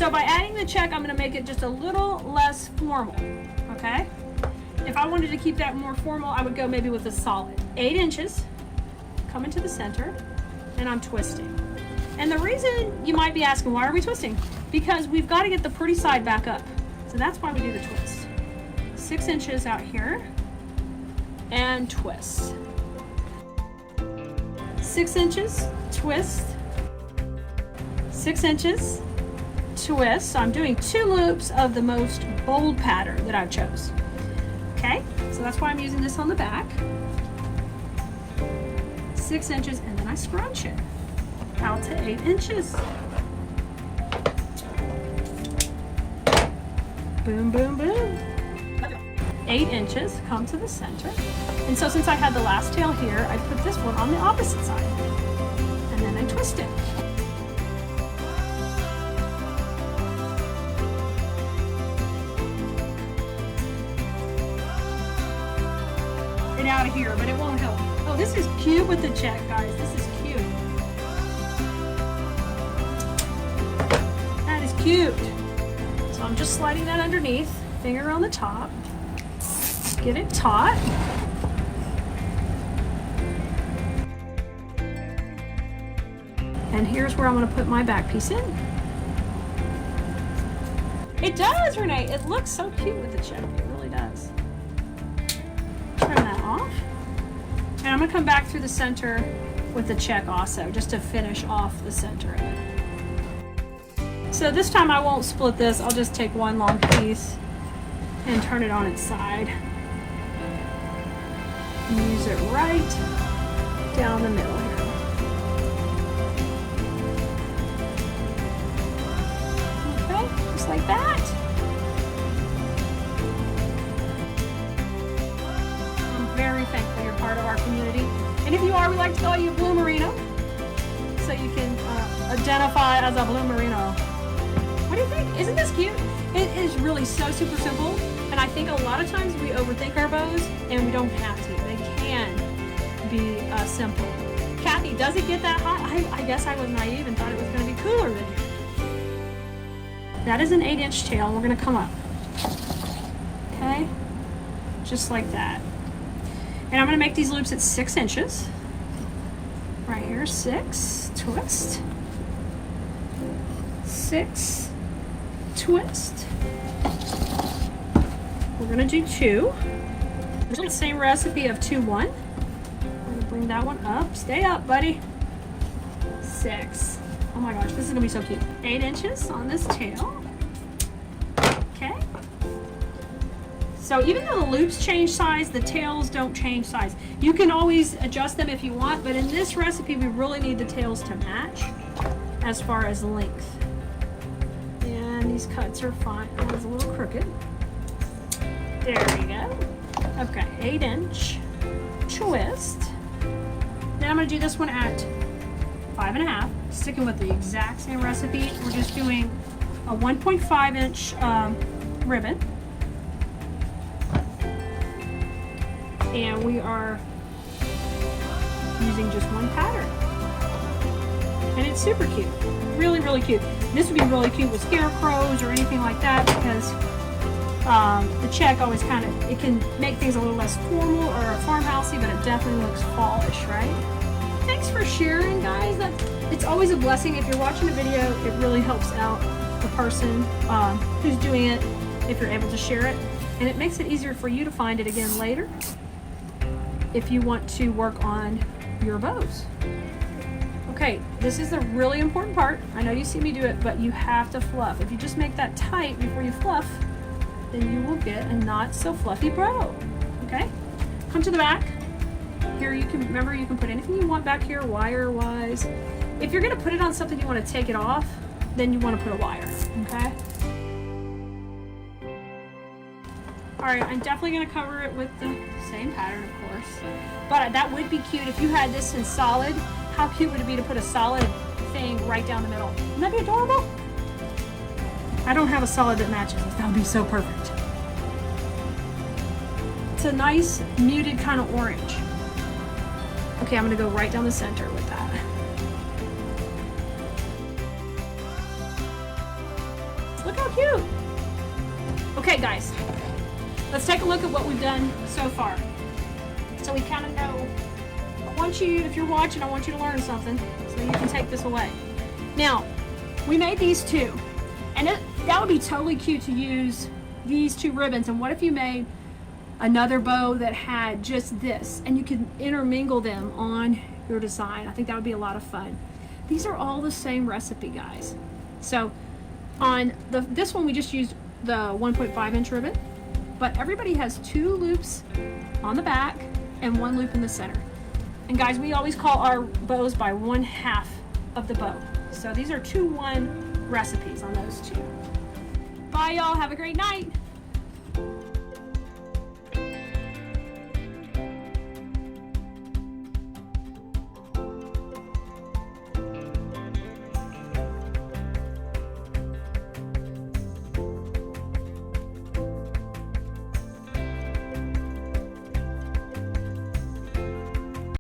So by adding the check, I'm gonna make it just a little less formal, okay? If I wanted to keep that more formal, I would go maybe with a solid 8 inches, come into the center, and I'm twisting. And the reason you might be asking, why are we twisting? Because we've got to get the pretty side back up. So that's why we do the twist. 6 inches out here, and twist. 6 inches, twist. 6 inches, twist. So I'm doing 2 loops of the most bold pattern that I've chose. Okay, so that's why I'm using this on the back. 6 inches, and then I scrunch it out to 8 inches. Boom, boom, boom. 8 inches, come to the center. And so since I had the last tail here, I put this one on the opposite side. And then I twist it. Get out of here, but it won't help. Oh, this is cute with the check, guys. This is cute. That is cute. So I'm just sliding that underneath, finger on the top. Get it taut. And here's where I'm going to put my back piece in. It does, Renee. It looks so cute with the check. It really does. Trim that off. And I'm going to come back through the center with the check also, just to finish off the center of it. So this time I won't split this. I'll just take one long piece and turn it on its side. And use it right down the middle here. Okay, just like that. I'm very thankful you're part of our community. And if you are, we like to call you Blue Merino, so you can identify as a Blue Merino. What do you think? Isn't this cute? It is really so super simple, and I think a lot of times we overthink our bows, and we don't have to. They can be simple. Kathy, does it get that hot? I guess I was naive and thought it was going to be cooler than here. That is an 8-inch tail, and we're going to come up. Okay? Just like that. And I'm going to make these loops at 6 inches. Right here, 6, twist. 6, twist. We're going to do 2. The same recipe of 2, 1. I'm going to bring that one up. Stay up, buddy. 6. Oh my gosh, this is going to be so cute. 8 inches on this tail. Okay. So even though the loops change size, the tails don't change size. You can always adjust them if you want, but in this recipe, we really need the tails to match as far as length. And these cuts are fine. That was a little crooked. There we go. Okay, 8-inch twist. Then I'm going to do this one at 5.5, sticking with the exact same recipe. We're just doing a 1.5-inch ribbon. And we are using just one pattern. And it's super cute. Really, really cute. This would be really cute with scarecrows or anything like that, because the check always kind of, it can make things a little less formal or farmhousey, but it definitely looks fallish, right? Thanks for sharing, guys. It's always a blessing. If you're watching a video, it really helps out the person who's doing it if you're able to share it. And it makes it easier for you to find it again later if you want to work on your bows. Okay, this is the really important part. I know you see me do it, but you have to fluff. If you just make that tight before you fluff, then you will get a not so fluffy bow. Okay? Come to the back. Here you can, remember, you can put anything you want back here, wire-wise. If you're gonna put it on something you wanna take it off, then you wanna put a wire, okay? All right, I'm definitely gonna cover it with the same pattern, of course. But that would be cute if you had this in solid. How cute would it be to put a solid thing right down the middle? Wouldn't that be adorable? I don't have a solid that matches this. That would be so perfect. It's a nice muted kind of orange. Okay, I'm gonna go right down the center with that. Look how cute. Okay, guys, let's take a look at what we've done so far. So we kind of know, I want you, if you're watching, I want you to learn something so you can take this away. Now, we made these two, and that would be totally cute to use these two ribbons. And what if you made another bow that had just this, and you could intermingle them on your design? I think that would be a lot of fun. These are all the same recipe, guys. So on this one, we just used the 1.5 inch ribbon, but everybody has 2 loops on the back and 1 loop in the center. And guys, we always call our bows by 1/2 of the bow. So these are 2-1 recipes on those two. Bye, y'all. Have a great night.